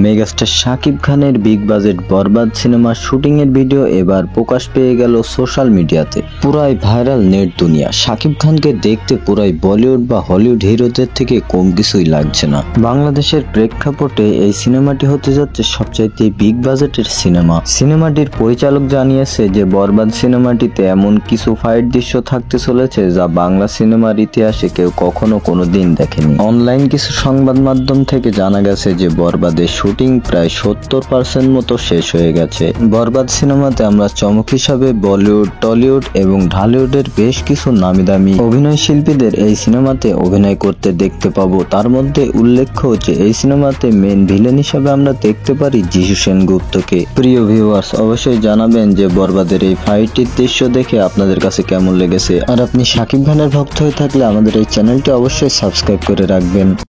Megastar Shakib খানের big budget বরবাদ সিনেমার shooting এর ভিডিও এবার প্রকাশ পেয়ে গেল সোশ্যাল মিডিয়াতে। পুরাই ভাইরাল নেট দুনিয়া। শাকিব খানকে দেখতে পুরাই বলিউড বা হলিউড হিরোদের থেকে কম কিছুই লাগছে না। বাংলাদেশের প্রেক্ষাপটে এই সিনেমাটি হতে যাচ্ছে সবচাইতে বিগ বাজেটের সিনেমা। সিনেমাটির পরিচালক জানিয়েছে যে বরবাদ সিনেমাটিতে এমন কিছু ফাইট দৃশ্য থাকতে চলেছে যা বাংলা সিনেমার ইতিহাসে কেউ কখনো কোনোদিন দেখেনি। অনলাইন কিছু সংবাদ মাধ্যম থেকে জানা গেছে যে বরবাদের শুটিং প্রায় 70% মতো শেষ হয়ে গেছে। বরবাদ সিনেমাতে আমরা চমক হিসাবে বলিউড, টলিউড এবং ঢালিউডের বেশ কিছু নামি দামি অভিনয় শিল্পীদের এই সিনেমাতে অভিনয় করতে দেখতে পাবো। তার মধ্যে উল্লেখ্য যে এই সিনেমাতে মেন ভিলেন হিসাবে আমরা দেখতে পারি যিশু সেনগুপ্তকে। প্রিয় ভিউয়ার্স, অবশ্যই জানাবেন যে বরবাদের এই ফাইটের দৃশ্য দেখে আপনাদের কাছে কেমন লেগেছে। আর আপনি শাকিব খানের ভক্ত হয়ে থাকলে আমাদের এই চ্যানেলটি অবশ্যই সাবস্ক্রাইব করে রাখবেন।